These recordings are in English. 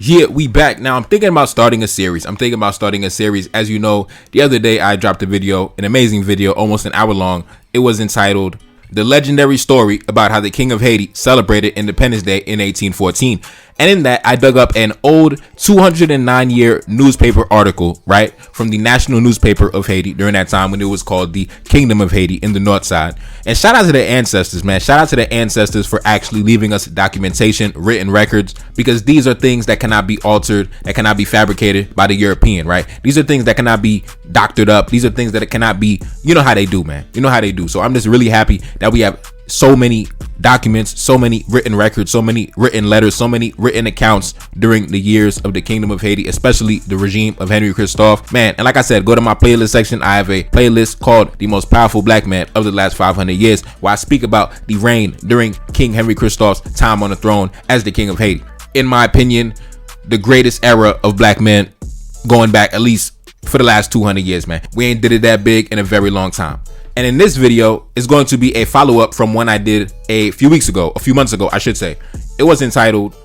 Yeah, we back. Now, I'm thinking about starting a series. As you know, the other day I dropped a video, an amazing video, almost an hour long. It was entitled The Legendary Story About How the King of Haiti Celebrated Independence Day in 1814. And in that, I dug up an old 209-year newspaper article, right, from the national newspaper of Haiti during that time when it was called the Kingdom of Haiti in the north side. And shout out to the ancestors, man. Shout out to the ancestors for actually leaving us documentation, written records, because these are things that cannot be altered, that cannot be fabricated by the European, right? These are things that cannot be doctored up. These are things that cannot be, you know how they do, man. You know how they do. So I'm just really happy that we have so many documents, so many written records, so many written letters, so many written accounts during the years of the Kingdom of Haiti, especially the regime of Henry Christophe, man. And like I said, go to my playlist section. I have a playlist called The Most Powerful Black Man of the Last 500 Years, where I speak about the reign during King Henry Christophe's time on the throne as the King of Haiti. In my opinion, the greatest era of black men going back at least for the last 200 years, man. We ain't did it that big in a very long time. And in this video is going to be a follow-up from one I did a few months ago, I should say. It was entitled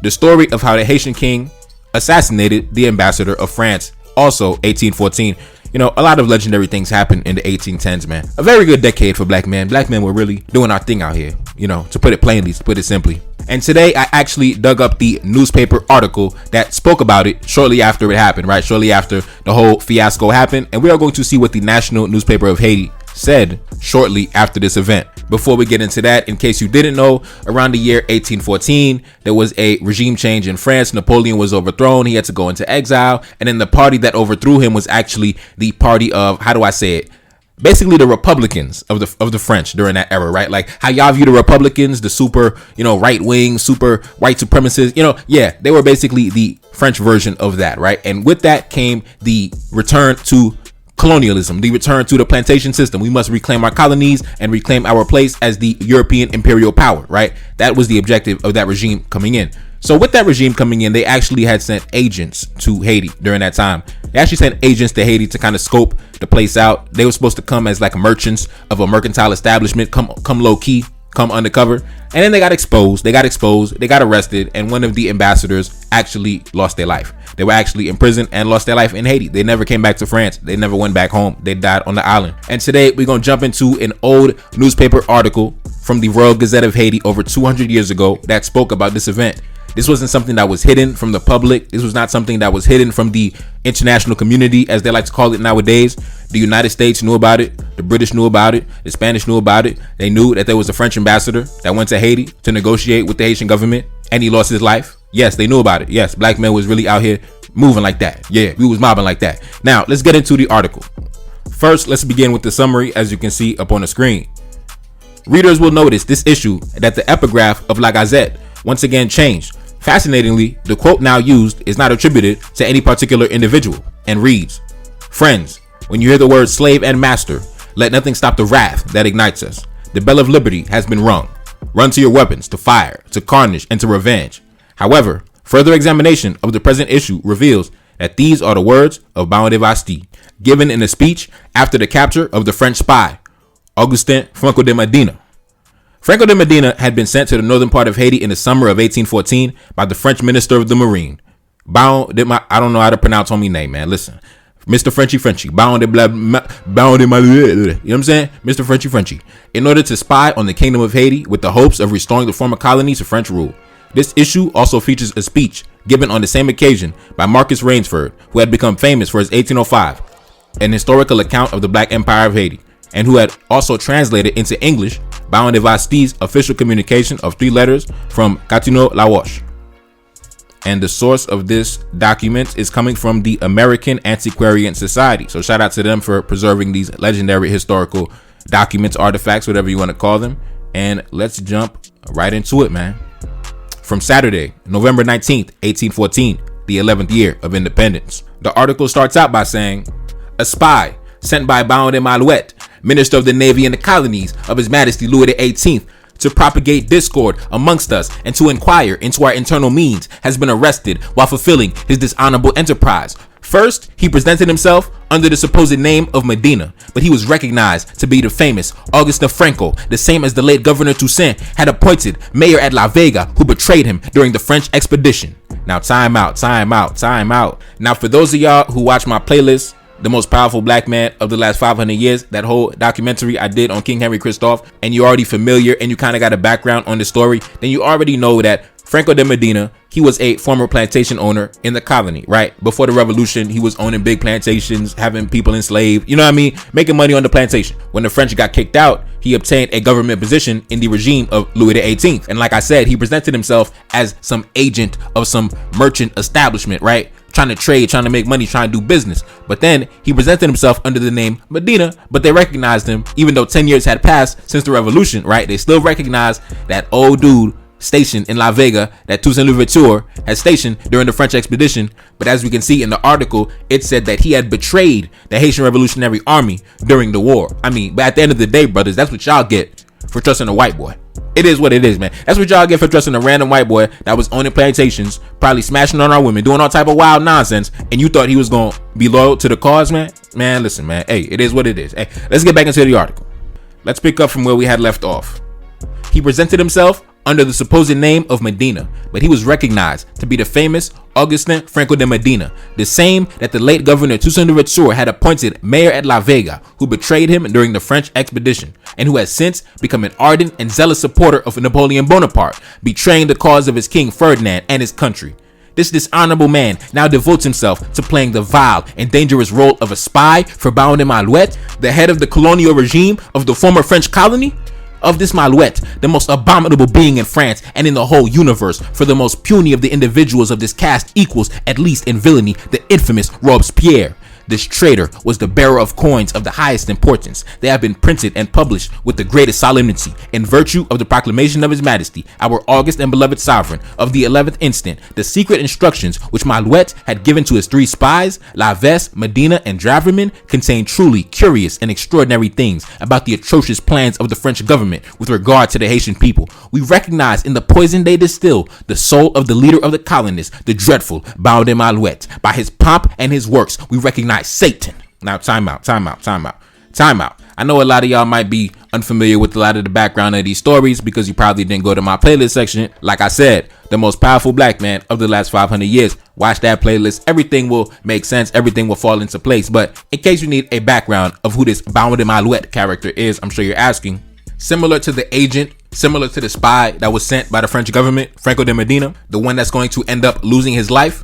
The Story of How the Haitian King Assassinated the Ambassador of France, also 1814. You know, a lot of legendary things happened in the 1810s, man. A very good decade for black men. Black men were really doing our thing out here, you know, to put it plainly, to put it simply. And today I actually dug up the newspaper article that spoke about it shortly after it happened, right? Shortly after the whole fiasco happened. And we are going to see what the national newspaper of Haiti said shortly after this event. Before we get into that, in case you didn't know, around the year 1814, there was a regime change in France. Napoleon was overthrown. He had to go into exile. And then the party that overthrew him was actually the party of, how do I say it? Basically the Republicans of the French during that era, right? Like how y'all view the Republicans, the super, you know, right wing, super white supremacists, you know, yeah, they were basically the French version of that, right? And with that came the return to colonialism, the return to the plantation system. We must reclaim our colonies and reclaim our place as the European imperial power, right? That was the objective of that regime coming in. So with that regime coming in, they actually had sent agents to Haiti during that time. They actually sent agents to Haiti to kind of scope the place out. They were supposed to come as like merchants of a mercantile establishment, come low key, come undercover. And then they got exposed. They got arrested. And one of the ambassadors actually lost their life. They were actually imprisoned and lost their life in Haiti. They never came back to France. They never went back home. They died on the island. And today we're going to jump into an old newspaper article from the Royal Gazette of Haiti over 200 years ago that spoke about this event. This wasn't something that was hidden from the public. This was not something that was hidden from the international community, as they like to call it nowadays. The United States knew about it. The British knew about it. The Spanish knew about it. They knew that there was a French ambassador that went to Haiti to negotiate with the Haitian government, and he lost his life. Yes, they knew about it. Yes, black men was really out here moving like that. Yeah, we was mobbing like that. Now, let's get into the article. First, let's begin with the summary, as you can see up on the screen. Readers will notice this issue that the epigraph of La Gazette once again changed. Fascinatingly, the quote now used is not attributed to any particular individual and reads, "Friends, when you hear the words slave and master, let nothing stop the wrath that ignites us. The bell of liberty has been rung. Run to your weapons, to fire, to carnage, and to revenge." However, further examination of the present issue reveals that these are the words of Baron de Bastille, given in a speech after the capture of the French spy, Augustin Franco de Medina. Franco de Medina had been sent to the northern part of Haiti in the summer of 1814 by the French Minister of the Marine. I don't know how to pronounce homie name, man. Listen, Mr. Frenchy, Baron de Malue, you know what I'm saying? Mr. Frenchy, in order to spy on the Kingdom of Haiti with the hopes of restoring the former colonies to French rule. This issue also features a speech given on the same occasion by Marcus Rainsford, who had become famous for his 1805, an historical account of the Black Empire of Haiti, and who had also translated into English Baron de Bastille's official communication of 3 letters from Gatineau-La-Roche. And the source of this document is coming from the American Antiquarian Society. So shout out to them for preserving these legendary historical documents, artifacts, whatever you want to call them. And let's jump right into it, man. From Saturday, November 19th, 1814, the 11th year of independence. The article starts out by saying, "A spy sent by Baron de Malouet, Minister of the Navy and the Colonies of His Majesty Louis XVIII, to propagate discord amongst us and to inquire into our internal means has been arrested while fulfilling his dishonorable enterprise. First, he presented himself under the supposed name of Medina, but he was recognized to be the famous Augustin Franco, the same as the late Governor Toussaint had appointed mayor at La Vega, who betrayed him during the French expedition. Now, time out. Now, for those of y'all who watch my playlist, The Most Powerful Black Man of the Last 500 Years, that whole documentary I did on King Henry Christophe, and you're already familiar and you kind of got a background on the story, then you already know that Franco de Medina, he was a former plantation owner in the colony, right? Before the revolution, he was owning big plantations, having people enslaved, you know what I mean? Making money on the plantation. When the French got kicked out, he obtained a government position in the regime of Louis XVIII. And like I said, he presented himself as some agent of some merchant establishment, right? Trying to trade, trying to make money, trying to do business. But then he presented himself under the name Medina, but they recognized him, even though 10 years had passed since the revolution, right? They still recognized that old dude stationed in La Vega that Toussaint Louverture had stationed during the French expedition. But as we can see in the article, it said that he had betrayed the Haitian Revolutionary Army during the war. I mean, but at the end of the day, brothers, that's what y'all get for trusting a white boy. It is what it is, man. That's what y'all get for trusting a random white boy that was owning plantations, probably smashing on our women, doing all type of wild nonsense, and you thought he was going to be loyal to the cause, man? Man, listen, man. Hey, it is what it is. Hey, let's get back into the article. Let's pick up from where we had left off. He presented himself under the supposed name of Medina, but he was recognized to be the famous Augustin Franco de Medina, the same that the late Governor Toussaint Louverture had appointed mayor at La Vega, who betrayed him during the French expedition, and who has since become an ardent and zealous supporter of Napoleon Bonaparte, betraying the cause of his king Ferdinand and his country. This dishonorable man now devotes himself to playing the vile and dangerous role of a spy for Baron de Malouet, the head of the colonial regime of the former French colony. Of this Malouet, the most abominable being in France and in the whole universe, for the most puny of the individuals of this caste equals, at least in villainy, the infamous Robespierre. This traitor was the bearer of coins of the highest importance. They have been printed and published with the greatest solemnity, in virtue of the proclamation of His Majesty, our august and beloved sovereign, of the 11th instant. The secret instructions which Malouet had given to his 3 spies, Laves, Medina, and Draverman, contain truly curious and extraordinary things about the atrocious plans of the French government with regard to the Haitian people. We recognize in the poison they distill the soul of the leader of the colonists, the dreadful Baron de Malouet. By his pomp and his works, we recognize Satan. Now, time out. I know a lot of y'all might be unfamiliar with a lot of the background of these stories because you probably didn't go to my playlist section. Like I said, The Most Powerful Black Man of the Last 500 Years. Watch that playlist. Everything will make sense. Everything will fall into place. But in case you need a background of who this Baron de Malouet character is, I'm sure you're asking. Similar to the agent, similar to the spy that was sent by the French government, Franco de Medina, the one that's going to end up losing his life,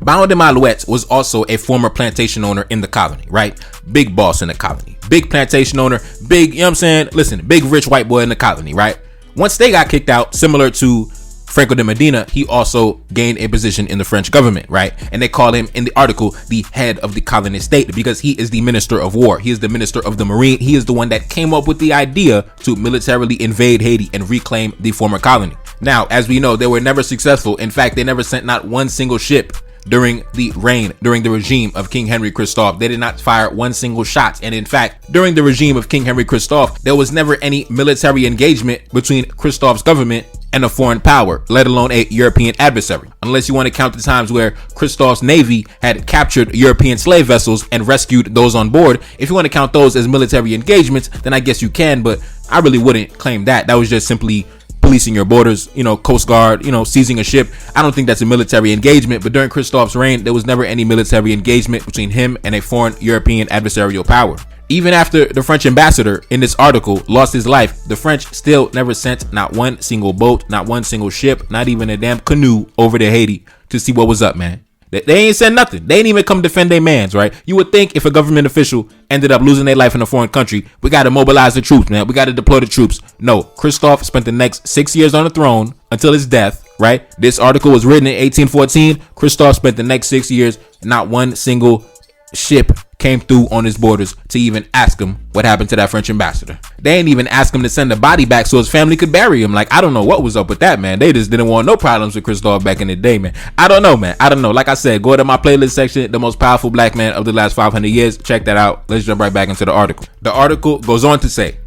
Baron de Malouet was also a former plantation owner in the colony, right? Big boss in the colony, big plantation owner, big, you know what I'm saying? Listen, big rich white boy in the colony, right? Once they got kicked out, similar to Franco de Medina, he also gained a position in the French government, right? And they call him in the article the head of the colonist state because he is the minister of war. He is the minister of the marine. He is the one that came up with the idea to militarily invade Haiti and reclaim the former colony. Now, as we know, they were never successful. In fact, they never sent not one single ship during the regime of King Henry Christophe. They did not fire one single shot. And in fact, during the regime of King Henry Christophe, there was never any military engagement between Christophe's government and a foreign power, let alone a European adversary. Unless you want to count the times where Christophe's navy had captured European slave vessels and rescued those on board. If you want to count those as military engagements, then I guess you can, but I really wouldn't claim that. That was just simply policing your borders, Coast Guard, seizing a ship. I don't think that's a military engagement, but during Christophe's reign, there was never any military engagement between him and a foreign European adversarial power. Even after the French ambassador in this article lost his life, the French still never sent not one single boat, not one single ship, not even a damn canoe over to Haiti to see what was up, man. They ain't said nothing. They ain't even come defend their mans, right? You would think if a government official ended up losing their life in a foreign country, we got to mobilize the troops, man. We got to deploy the troops. No, Christophe spent the next 6 years on the throne until his death, right? This article was written in 1814. Christophe spent the next 6 years, not one single ship came through on his borders to even ask him what happened to that French ambassador. They ain't even ask him to send the body back so his family could bury him. Like, I don't know what was up with that, man. They just didn't want no problems with Christophe back in the day, man. I don't know, man. I don't know. Like I said, go to my playlist section, The Most Powerful Black Man of the Last 500 Years. Check that out. Let's jump right back into the article. The article goes on to say,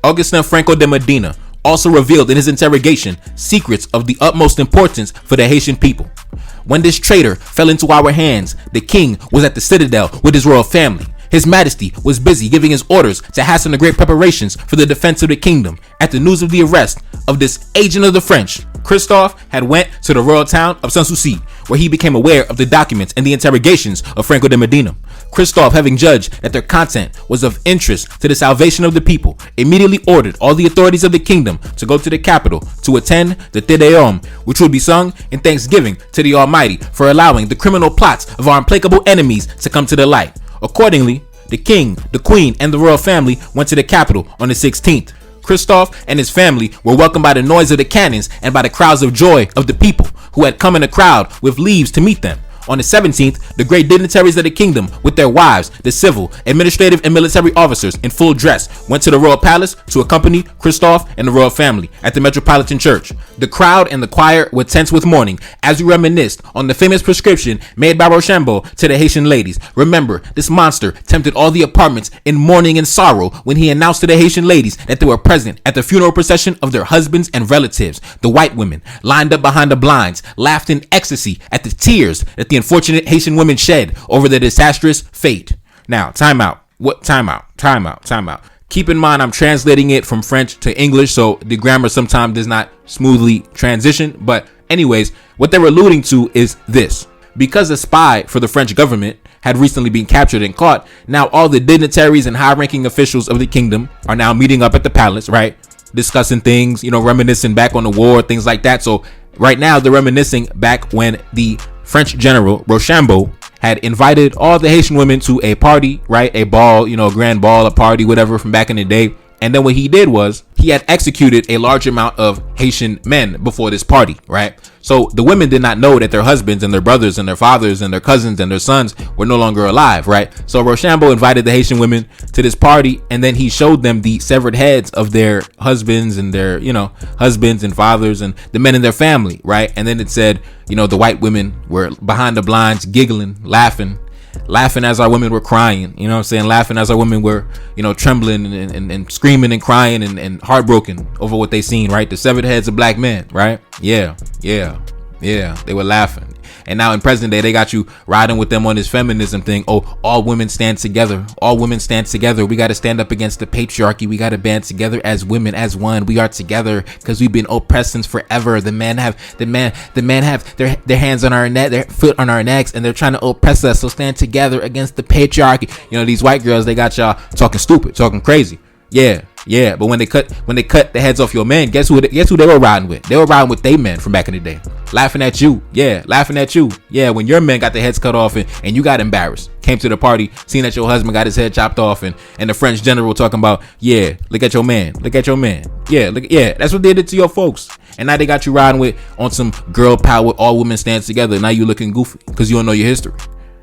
Augustin Franco de Medina also revealed in his interrogation secrets of the utmost importance for the Haitian people. When this traitor fell into our hands, the king was at the citadel with his royal family. His Majesty was busy giving his orders to hasten the great preparations for the defense of the kingdom. At the news of the arrest of this agent of the French, Christophe had went to the royal town of Sans-Souci, where he became aware of the documents and the interrogations of Franco de Medina. Christophe, having judged that their content was of interest to the salvation of the people, immediately ordered all the authorities of the kingdom to go to the capital to attend the Te Deum, which would be sung in thanksgiving to the Almighty for allowing the criminal plots of our implacable enemies to come to the light. Accordingly, the king, the queen, and the royal family went to the capital on the 16th. Christophe and his family were welcomed by the noise of the cannons and by the cries of joy of the people who had come in a crowd with leaves to meet them. On the 17th, the great dignitaries of the kingdom, with their wives, the civil, administrative, and military officers in full dress, went to the royal palace to accompany Christophe and the royal family at the Metropolitan Church. The crowd and the choir were tense with mourning as we reminisced on the famous prescription made by Rochambeau to the Haitian ladies. Remember, this monster tempted all the apartments in mourning and sorrow when he announced to the Haitian ladies that they were present at the funeral procession of their husbands and relatives. The white women, lined up behind the blinds, laughed in ecstasy at the tears that the unfortunate Haitian women shed over their disastrous fate. Now, time out. Time out. Keep in mind, I'm translating it from French to English, so the grammar sometimes does not smoothly transition. But anyways, what they're alluding to is this. Because a spy for the French government had recently been captured and caught, now all the dignitaries and high-ranking officials of the kingdom are now meeting up at the palace, right? Discussing things, reminiscing back on the war, things like that. So right now they're reminiscing back when the French general Rochambeau had invited all the Haitian women to a party, right? A ball, a grand ball, a party, whatever, from back in the day. And then what he did was he had executed a large amount of Haitian men before this party, right? So the women did not know that their husbands and their brothers and their fathers and their cousins and their sons were no longer alive, right? So Rochambeau invited the Haitian women to this party, and then he showed them the severed heads of their husbands and their, husbands and fathers and the men in their family, right? And then it said, the white women were behind the blinds, giggling, laughing as our women were crying, laughing as our women were, trembling and screaming and crying and heartbroken over what they seen, right? The severed heads of black men, right? Yeah, they were laughing. And now in present day, they got you riding with them on this feminism thing. Oh, all women stand together. All women stand together. We got to stand up against the patriarchy. We got to band together as women, as one. We are together because we've been oppressed since forever. The men have their hands on our neck, their foot on our necks, and they're trying to oppress us. So stand together against the patriarchy. These white girls, they got y'all talking stupid, talking crazy. Yeah. But when they cut the heads off your men, guess who they were riding with? They were riding with they men from back in the day, laughing at you. Yeah. When your men got their heads cut off and you got embarrassed, came to the party, seen that your husband got his head chopped off, and the French general talking about, yeah, look at your man. Yeah, that's what they did to your folks. And now they got you riding with on some girl power, all women stand together. Now you looking goofy because you don't know your history.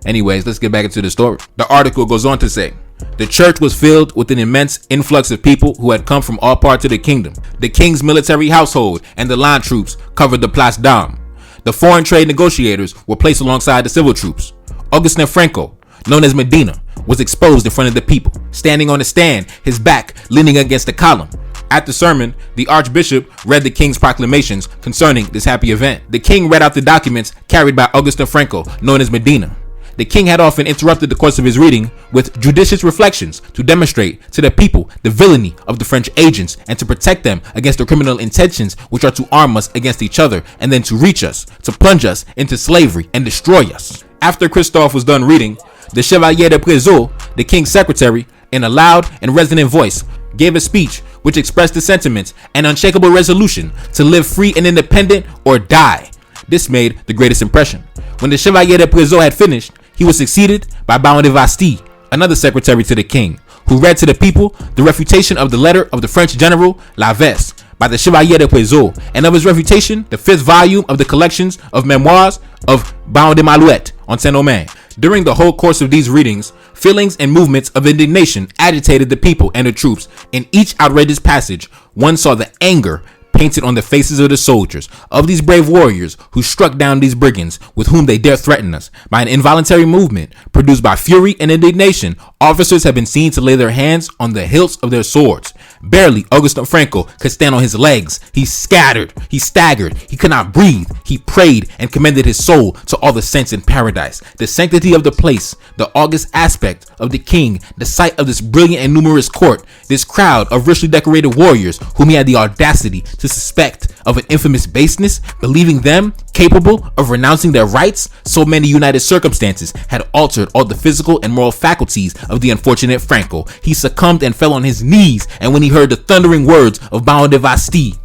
Anyways, let's get back into the story. The article goes on to say, the church was filled with an immense influx of people who had come from all parts of the kingdom. The king's military household and the line troops covered the Place d'Armes. The foreign trade negotiators were placed alongside the civil troops. Augustin Franco, known as Medina, was exposed in front of the people, standing on a stand, his back leaning against a column. At the sermon, the archbishop read the king's proclamations concerning this happy event. The king read out the documents carried by Augustin Franco, known as Medina. The king had often interrupted the course of his reading with judicious reflections to demonstrate to the people the villainy of the French agents and to protect them against their criminal intentions, which are to arm us against each other and then to reach us, to plunge us into slavery and destroy us. After Christophe was done reading, the Chevalier de Prézot, the king's secretary, in a loud and resonant voice, gave a speech which expressed the sentiments and unshakable resolution to live free and independent or die. This made the greatest impression. When the Chevalier de Prézot had finished, he was succeeded by Baron de Vastille, another secretary to the king, who read to the people the refutation of the letter of the French general Lavesse by the Chevalier de Prézot, and of his refutation, the 5th volume of the collections of memoirs of Baron de Malouet on Saint-Domingue. During the whole course of these readings, feelings and movements of indignation agitated the people and the troops. In each outrageous passage, one saw the anger, painted on the faces of the soldiers, of these brave warriors who struck down these brigands with whom they dare threaten us. By an involuntary movement produced by fury and indignation, officers have been seen to lay their hands on the hilts of their swords. Barely Augusto Franco could stand on his legs. He staggered, he could not breathe. He prayed and commended his soul to all the saints in paradise. The sanctity of the place, the august aspect of the king, the sight of this brilliant and numerous court, this crowd of richly decorated warriors whom he had the audacity to suspect of an infamous baseness, believing them capable of renouncing their rights. So many united circumstances had altered all the physical and moral faculties of the unfortunate Franco. He succumbed and fell on his knees, and when he heard the thundering words of Baron de Vasti,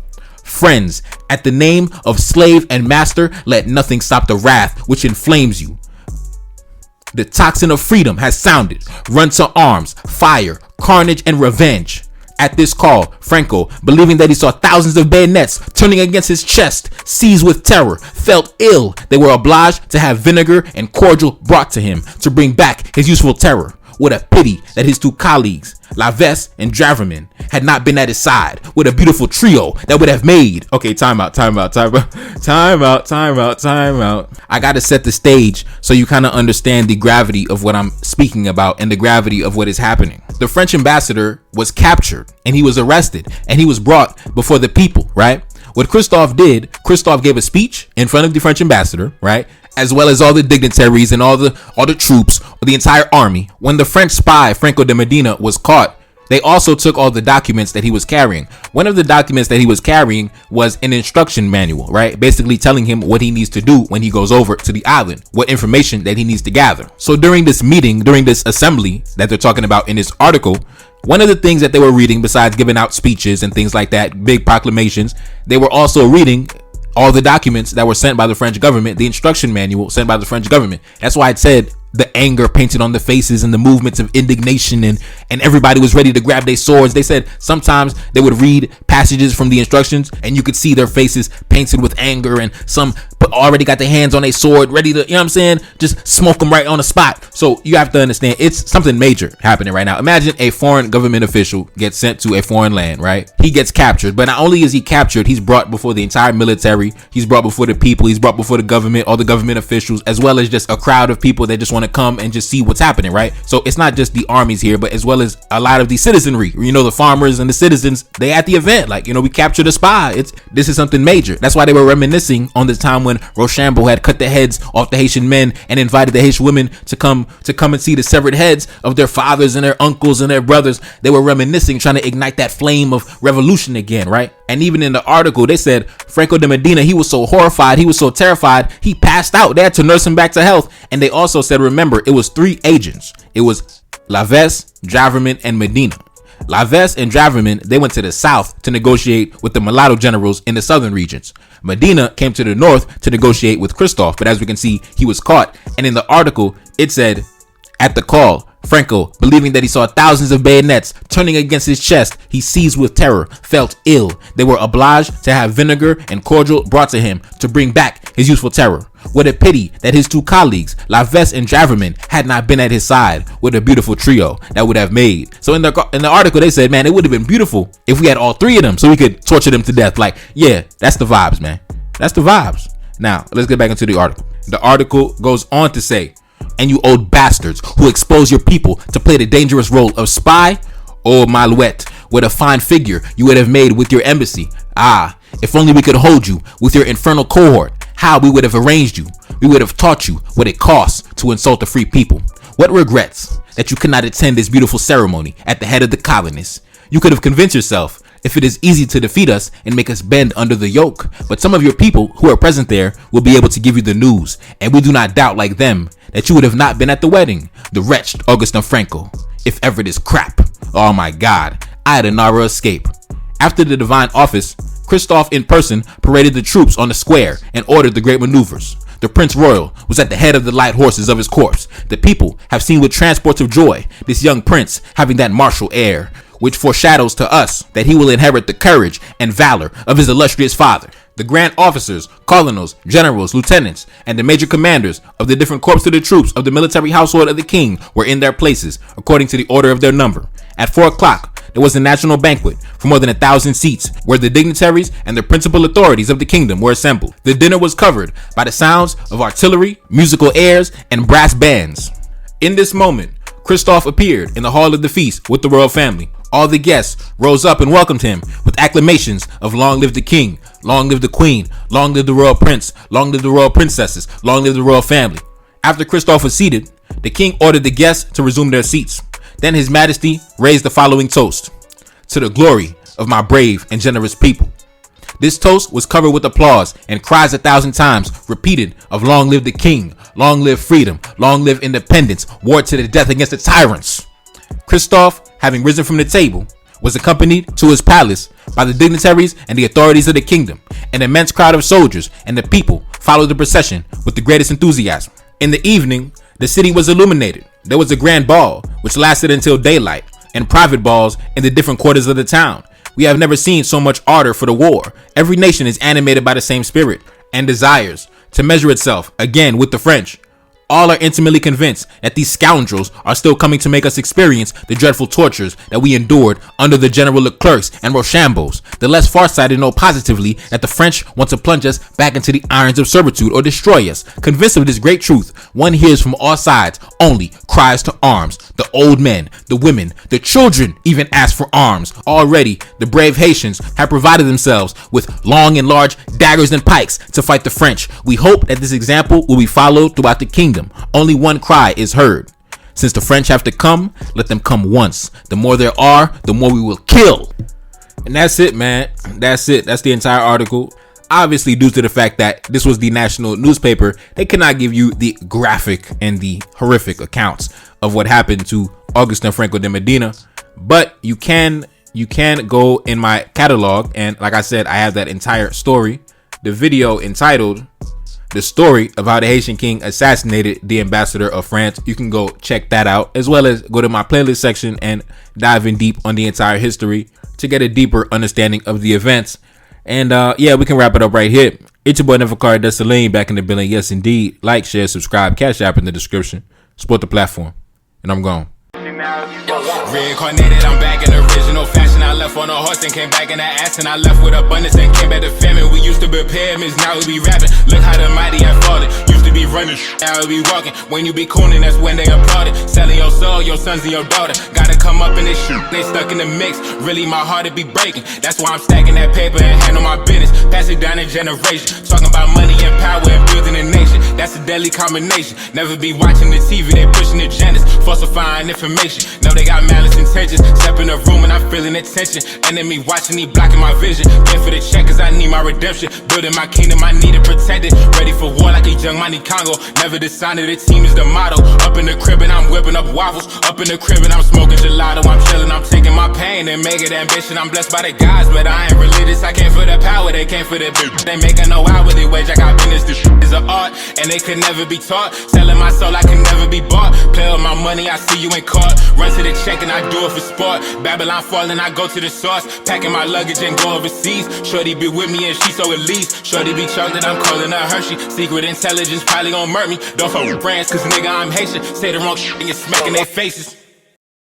friends, at the name of slave and master, let nothing stop the wrath which inflames you. The tocsin of freedom has sounded. Run to arms, fire, carnage, and revenge. At this call, Franco, believing that he saw thousands of bayonets turning against his chest, seized with terror, felt ill. They were obliged to have vinegar and cordial brought to him to bring back his useful terror. What a pity that his two colleagues, Laves and Draverman, had not been at his side. What a beautiful trio that would have made. Okay, time out. I gotta set the stage so you kind of understand the gravity of what I'm speaking about and the gravity of what is happening. The French ambassador was captured and he was arrested and he was brought before the people, right? What Christophe did, Christophe gave a speech in front of the French ambassador, right? As well as all the dignitaries and all the troops, the entire army. When the French spy Franco de Medina was caught, they also took all the documents that he was carrying. One of the documents that he was carrying was an instruction manual, right? Basically telling him what he needs to do when he goes over to the island, what information that he needs to gather. So during this meeting, during this assembly that they're talking about in this article, one of the things that they were reading, besides giving out speeches and things like that, big proclamations, they were also reading all the documents that were sent by the French government, the instruction manual sent by the French government. That's why it said the anger painted on the faces and the movements of indignation, and everybody was ready to grab their swords. They said sometimes they would read passages from the instructions and you could see their faces painted with anger, and some already got their hands on a sword ready to, you know what I'm saying, just smoke them right on the spot. So you have to understand, it's something major happening right now. Imagine a foreign government official gets sent to a foreign land, right? He gets captured, but not only is he captured, he's brought before the entire military, he's brought before the people, he's brought before the government, all the government officials, as well as just a crowd of people that just want to come and just see what's happening, right? So it's not just the armies here, but as well as a lot of the citizenry, you know, the farmers and the citizens, they at the event, like, you know, we captured a spy. This is something major. That's why they were reminiscing on the time when Rochambeau had cut the heads off the Haitian men and invited the Haitian women to come and see the severed heads of their fathers and their uncles and their brothers. They were reminiscing, trying to ignite that flame of revolution again, right? And even in the article, they said Franco de Medina, he was so horrified, he was so terrified, he passed out. They had to nurse him back to health. And they also said, remember, it was 3 agents. It was Laves, Draverman, and Medina. Laves and Draverman, they went to the south to negotiate with the mulatto generals in the southern regions. Medina came to the north to negotiate with Christophe, but as we can see, he was caught. And in the article, it said, at the call, Franco, believing that he saw thousands of bayonets turning against his chest, he seized with terror, felt ill. They were obliged to have vinegar and cordial brought to him to bring back his useful terror. What a pity that his two colleagues, Laves and Draverman, had not been at his side. What a beautiful trio that would have made. So in the article, they said, man, it would have been beautiful if we had all 3 of them so we could torture them to death. Like, yeah, that's the vibes, man. That's the vibes. Now, let's get back into the article. The article goes on to say, and you old bastards who expose your people to play the dangerous role of spy, oh Malouette, what a fine figure you would have made with your embassy. Ah, if only we could hold you with your infernal cohort. How we would have arranged you. We would have taught you what it costs to insult the free people. What regrets that you could not attend this beautiful ceremony at the head of the colonists. You could have convinced yourself if it is easy to defeat us and make us bend under the yoke. But some of your people who are present there will be able to give you the news, and we do not doubt like them that you would have not been at the wedding. The wretched Augustin Franco, if ever this crap. Oh my God, I had a narrow escape. After the divine office, Christophe in person paraded the troops on the square and ordered the great maneuvers. The Prince Royal was at the head of the light horses of his corps. The people have seen with transports of joy this young prince having that martial air, which foreshadows to us that he will inherit the courage and valor of his illustrious father. The grand officers, colonels, generals, lieutenants, and the major commanders of the different corps of the troops of the military household of the king were in their places, according to the order of their number. At 4 o'clock, there was a national banquet for more than 1,000 seats where the dignitaries and the principal authorities of the kingdom were assembled. The dinner was covered by the sounds of artillery, musical airs, and brass bands. In this moment, Christophe appeared in the hall of the feast with the royal family. All the guests rose up and welcomed him with acclamations of "Long live the king, long live the queen, long live the royal prince, long live the royal princesses, long live the royal family." After Christophe was seated, the king ordered the guests to resume their seats. Then His Majesty raised the following toast: "To the glory of my brave and generous people." This toast was covered with applause and cries 1,000 times repeated of "Long live the king, long live freedom, long live independence, war to the death against the tyrants." Christophe, having risen from the table, was accompanied to his palace by the dignitaries and the authorities of the kingdom. An immense crowd of soldiers and the people followed the procession with the greatest enthusiasm. In the evening, the city was illuminated. There was a grand ball, which lasted until daylight, and private balls in the different quarters of the town. We have never seen so much ardor for the war. Every nation is animated by the same spirit and desires to measure itself again with the French. All are intimately convinced that these scoundrels are still coming to make us experience the dreadful tortures that we endured under the General Leclercs and Rochambeaus. The less farsighted know positively that the French want to plunge us back into the irons of servitude or destroy us. Convinced of this great truth, one hears from all sides only cries to arms. The old men, the women, the children even ask for arms. Already, the brave Haitians have provided themselves with long and large daggers and pikes to fight the French. We hope that this example will be followed throughout the kingdom. Only one cry is heard: "Since the French have to come, let them come once. The more there are, the more we will kill." And that's it, man. That's it. That's the entire article. Obviously, due to the fact that this was the national newspaper, they cannot give you the graphic and the horrific accounts of what happened to Augustin Franco de Medina. But you can go in my catalog, and like I said, I have that entire story. The video entitled "The Story of How the Haitian King Assassinated the Ambassador of France." You can go check that out, as well as go to my playlist section and dive in deep on the entire history to get a deeper understanding of the events. And yeah, we can wrap it up right here. It's your boy Neferkari Dessalines back in the building. Yes, indeed. Like, share, subscribe, Cash App in the description. Support the platform. And I'm gone. Reincarnated, I'm back in original fashion. I left on a horse and came back in that ass, and I left with abundance and came back to famine. We used to be pyramids, now we be rapping. Look how the mighty have fallen. Used to be running, now we be walking. When you be cooning, that's when they applauded. Selling your soul, your sons and your daughter. Gotta come up in this shit, they stuck in the mix. Really, my heart it be breaking. That's why I'm stacking that paper and handle my business. Pass it down in generation. Talking about money and power and building a nation. That's a deadly combination. Never be watching the TV, they pushing agendas, falsifying information. No, they got malice intentions. Step in the room and I'm feeling the tension. Enemy watching, he blocking my vision. Paying for the check cause I need my redemption. Building my kingdom, I need it protected. Ready for war like a young Money Congo. Never decided the team is the motto. Up in the crib and I'm whipping up waffles. Up in the crib and I'm smoking gelato. I'm chilling, I'm taking my pain and make it ambition. I'm blessed by the gods, but I ain't religious. I came for the power, they came for the bitch. They making no hourly wage, I got business. This shit is an art and they could never be taught. Selling my soul, I can never be bought. Play with my money, I see you ain't caught. Run to the check and I do it for sport. Babylon falling, I go to the source. Packing my luggage and go overseas. Shorty be with me and she so elite. Shorty be chocolate, I'm calling her Hershey. Secret intelligence probably gon' murk me. Don't fuck with brands cause nigga I'm Haitian. Say the wrong shit and you're smacking their faces.